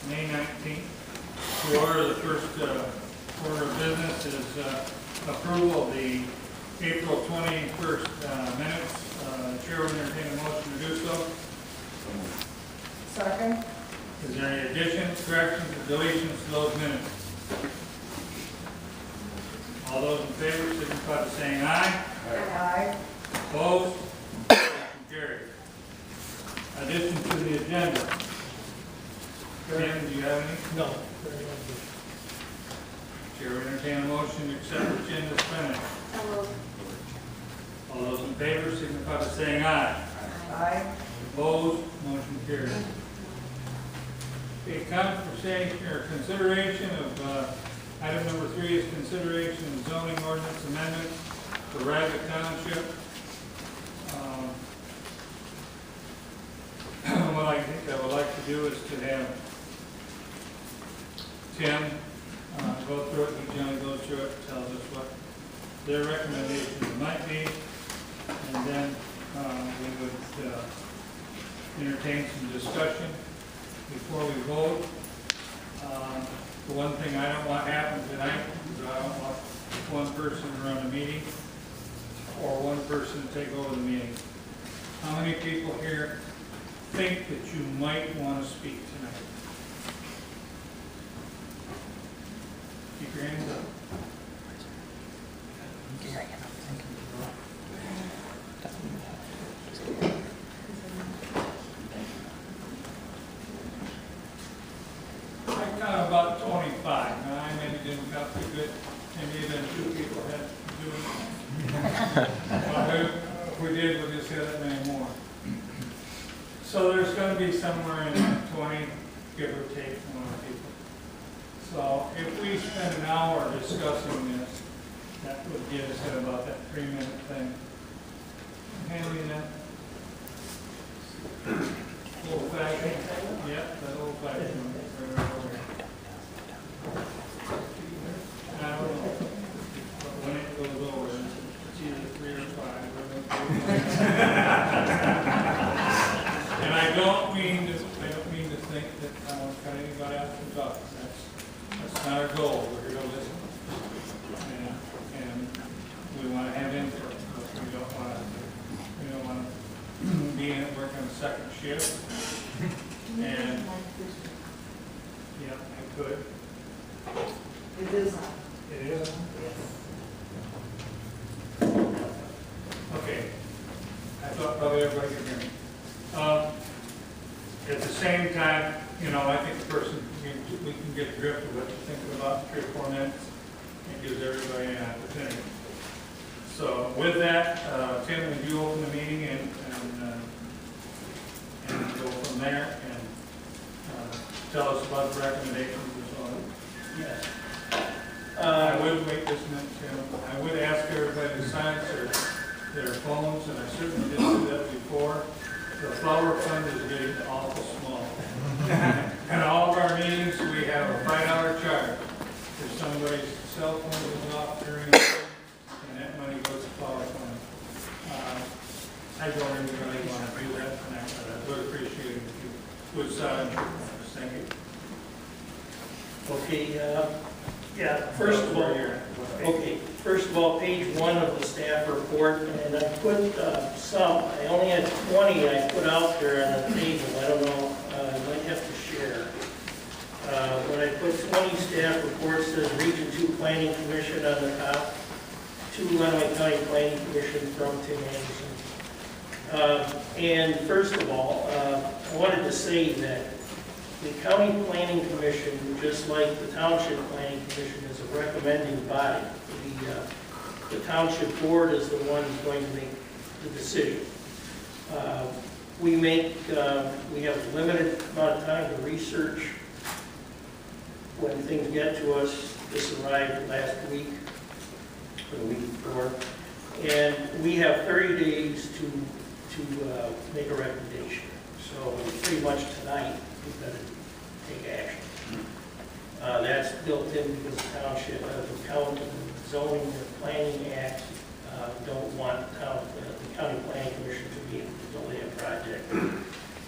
May 19th. The order, the first order of business is approval of the April 21st minutes. The chair will entertain a motion to do so. Second. Is there any additions, corrections, or deletions to those minutes? All those in favor signify by saying aye. Aye. Opposed? Motion carried. Addition to the agenda. Tim, do you have any? No. Chair will entertain a motion to accept the agenda as finished. All those in favor signify by saying aye. Aye. Opposed? Motion carried. Okay, conversation or consideration of item number 3 is consideration of zoning ordinance amendment for Rabbit Township. What I think I would like to do is to have Tim go through it. He generally goes through it, tells us what their recommendations might be, and then we would entertain some discussion before we vote. The one thing I don't want happen tonight is I don't want one person to run a meeting or one person to take over the meeting. How many people here think that you might want to speak tonight? Keep your hands up. I count about 25. Now, I maybe didn't count too good. Maybe even 2 people had to do it. Well, if we did, we'll just have that many more. So there's going to be somewhere in 20, give or take, more people. So if we spend an hour discussing this, that would get us at about that 3-minute thing. Handy enough. Old fashioned. Yep, that old fashioned. I don't know. But when it goes over, it's either 3 or 5. And I don't mean to think that I want to cut anybody out from talking. That's not our goal. We're here to listen. And we want to have input, but we don't want to be in it working on second shift. And yeah, I could. It is. It is? Okay. I thought probably everybody could hear me. At the same time, you know, I think the person, we can get the drift of what you're thinking about in 3 or 4 minutes. It gives everybody an opportunity. So with that, Tim, would you open the meeting and go from there and tell us about the recommendations and so on? Yes. I would wait this minute, Tim. I would ask everybody to silence their phones, and I certainly didn't do that before. The flower fund is getting awful small. And all of our meetings, we have a $5 charge. If somebody's cell phone goes off during the day, and that money goes to flower fund. I don't really want to do that tonight, but I would appreciate it if you would silence your phones. Thank you. Okay, yeah, first of all, page 1 of the staff report, and I put some, I only had 20 I put out there on the table. I don't know, I might have to share. When I put 20 staff reports, says Region 2 Planning Commission on the top, 2 Lenawee County Planning Commission from Tim Anderson. And first of all, I wanted to say that the County Planning Commission, just like the Township Planning Commission, is a recommending body. The Township Board is the one who's going to make the decision. We have a limited amount of time to research. When things get to us, this arrived last week, or the week before, and we have 30 days to make a recommendation. So pretty much tonight, we've got to take action. That's built in because the township, the county zoning and planning act don't want the county planning commission to be able to delay a project.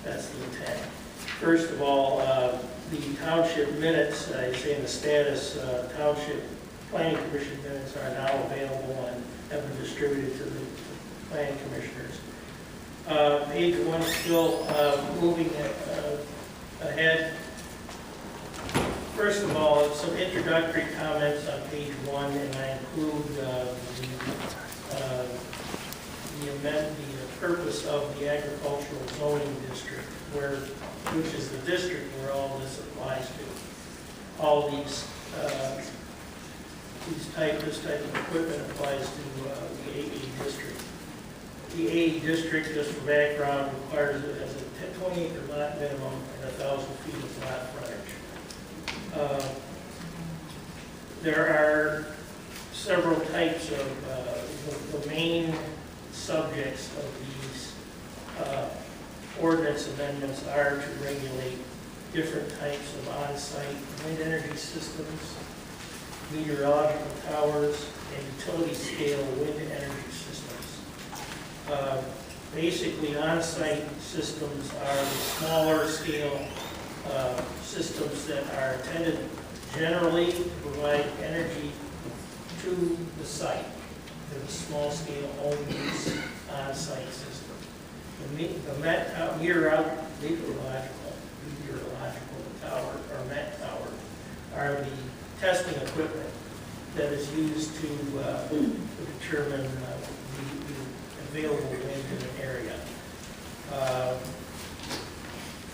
That's the intent. First of all, the township minutes, I say in the status, township planning commission minutes are now available and have been distributed to the planning commissioners. Page 1 still moving ahead. First of all, some introductory comments on page 1, and I include the purpose of the agricultural zoning district, which is the district where all this applies to. All this type of equipment applies to the AA district. The AA district, just for background, requires it as a 20-acre lot minimum and 1,000 feet of lot frontage. There are several types of, the main subjects of these ordinance amendments are to regulate different types of on-site wind energy systems, meteorological towers, and utility-scale wind energy systems. Basically, on-site systems are the smaller scale systems that are intended generally to provide energy to the site. They're the small-scale home-use on-site system. The meteorological tower, or MET tower, are the testing equipment that is used to determine the available wind in an area. As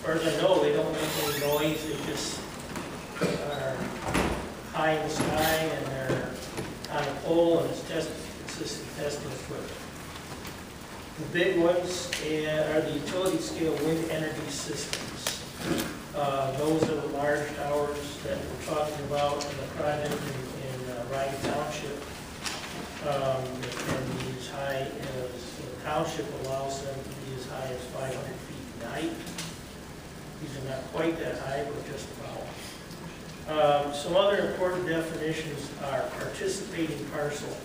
far as I know, they don't make any noise. They just are high in the sky and they're on a pole, and it's consistent testing equipment. The big ones are the utility scale wind energy systems. Those are the large towers that we're talking about in the project in Ryan Township. They can be as high as, the township allows them to be as high as 500 feet in height. These are not quite that high, but just about. Some other important definitions are participating parcel,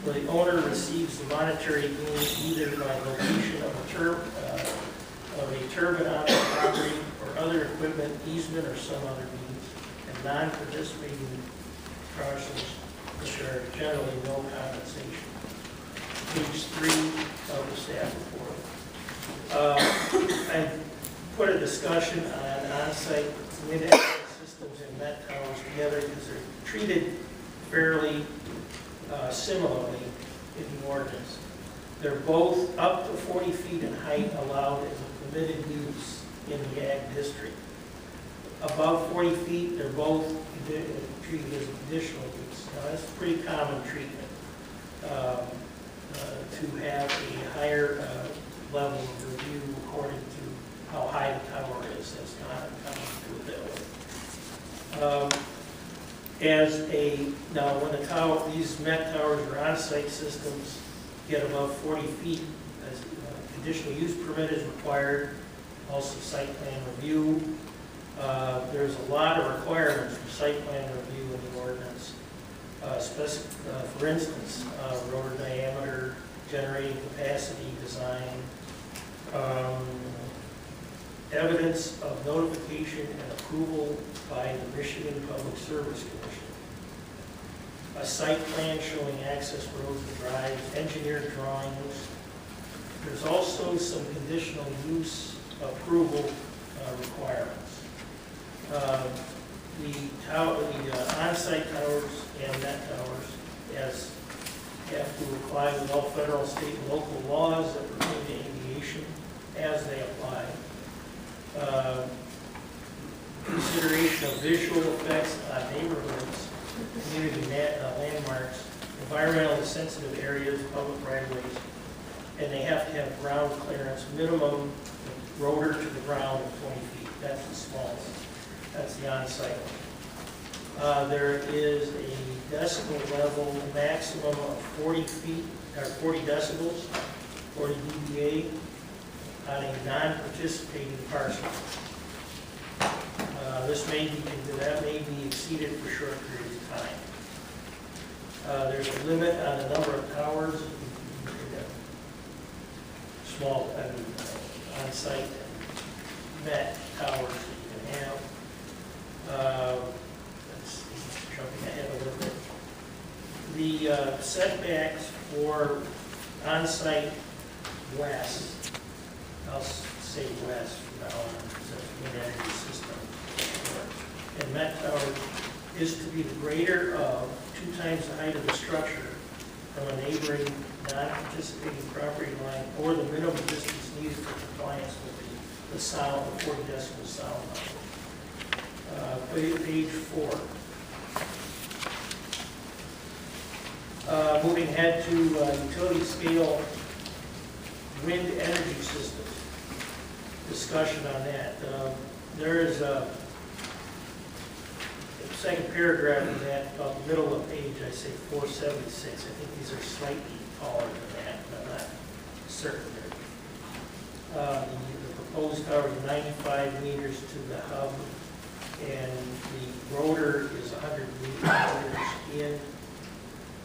where the owner receives the monetary gain either by location of a turbine on the property or other equipment, easement, or some other means, and non-participating parcels, which are generally no compensation. Page 3 of the staff report. I put a discussion on on-site wind energy systems and MET towers together because they're treated fairly similarly in the ordinance. They're both up to 40 feet in height allowed as a permitted use in the ag district. Above 40 feet, they're both treated as conditional use. Now, that's pretty common treatment to have a higher level of review according to how high the tower is. That's not uncommon to do it that way. Now when these MET towers or on-site systems get above 40 feet, as conditional use permit is required, also site plan review. There's a lot of requirements for site plan review in the ordinance. For instance, rotor diameter, generating capacity, design, evidence of notification and approval by the Michigan Public Service Commission, a site plan showing access roads and drives, engineered drawings. There's also some conditional use approval requirements. The on-site towers and MET towers have to apply with all federal, state, and local laws that pertain to aviation as they apply. Consideration of visual effects on neighborhoods, community landmarks, environmentally sensitive areas, public right-of-ways, and they have to have ground clearance, minimum rotor to the ground of 20 feet. That's the smallest. That's the on-site one. There is a decibel level maximum of 40 feet, or 40 decibels, 40 dBA on a non-participating parcel. That may be exceeded for short periods of time. There's a limit on the number of towers, small, on-site MET towers that you can have. Let's see, jumping ahead a little bit. The setbacks for on-site west, I'll say west from now on, because that's the wind energy system. And Met Tower is to be the greater of 2 times the height of the structure from a neighboring non-participating property line or the minimum distance needed for compliance with the sound, the 40 decibel sound level. Page 4. Moving ahead to utility scale wind energy systems. Discussion on that. There is a second paragraph in that, about the middle of the page, I say 476. I think these are slightly taller than that, but I'm not certain. The proposed tower is 95 meters to the hub, and the rotor is 100 meters in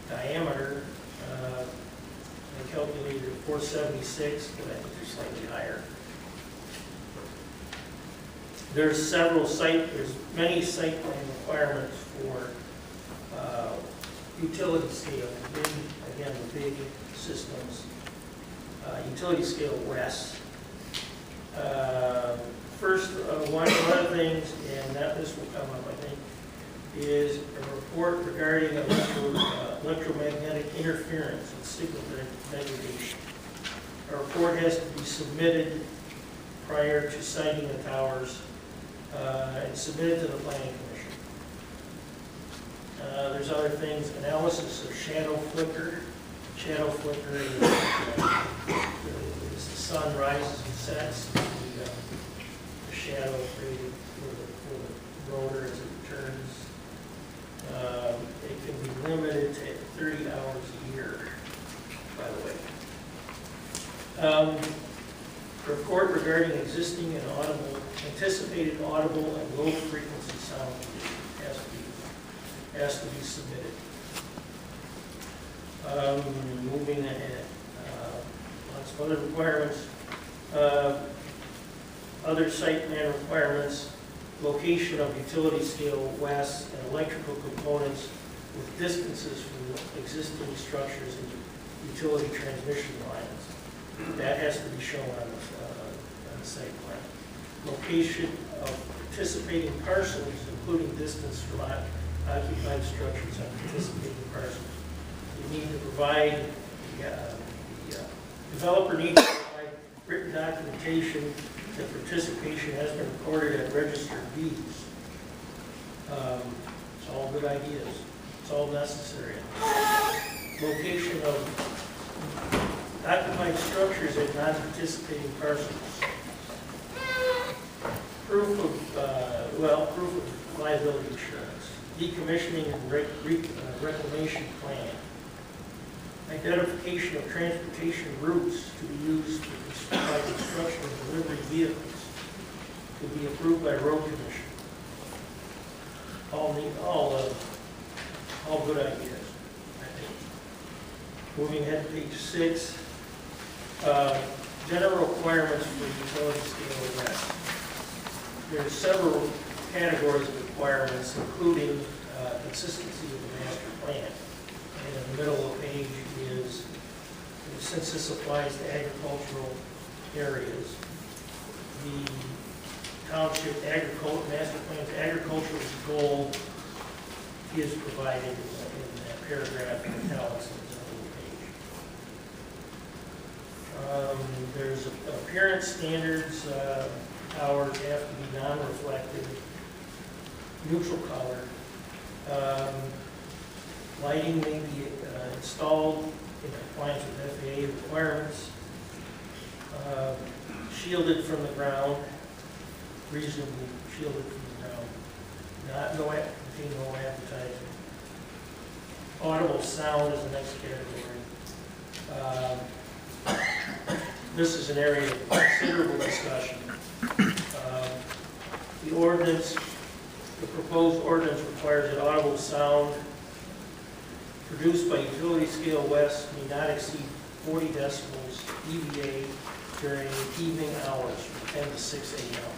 diameter. I calculated 476, but I think they're slightly higher. There's many site plan requirements for utility scale, again, the big systems. Utility scale west. First, one of the things, and this will come up, I think, is a report regarding electromagnetic interference and signal degradation. A report has to be submitted prior to siting the towers and submitted to the Planning Commission. There's other things, analysis of shadow flicker. Shadow flicker is the sun rises and sets, the shadow created for the rotor as it turns. It can be limited to 30 hours a year, by the way. Report regarding existing and anticipated audible and low frequency sound has to be submitted. Moving ahead, lots of other requirements. Other site plan requirements, location of utility scale west and electrical components with distances from the existing structures and utility transmission lines. That has to be shown on the site plan. Location of participating parcels, including distance from occupied structures on participating parcels. You need to provide, the developer needs to provide written documentation that participation has been recorded at registered deeds. It's all good ideas. It's all necessary. Location of occupied structures at non-participating parcels. Proof of liability insurance. Decommissioning and reclamation plan. Identification of transportation routes to be used by construction of delivery vehicles to be approved by road commission. All good ideas, I think. Moving ahead to page 6. General requirements for utility scale west. There are several categories of requirements, including consistency with the master plan. And in the middle of the page is, since this applies to agricultural areas, the township master plan's agricultural goal is provided in that paragraph in italics in the middle of the page. There's appearance standards. Towers have to be non-reflective, neutral color. Lighting may be installed in compliance with FAA requirements. Shielded from the ground, reasonably shielded from the ground. Contain no advertising. Audible sound is the next category. This is an area of considerable discussion. The proposed ordinance requires that audible sound produced by utility scale west may not exceed 40 decibels EVA during evening hours from 10 to 6 a.m.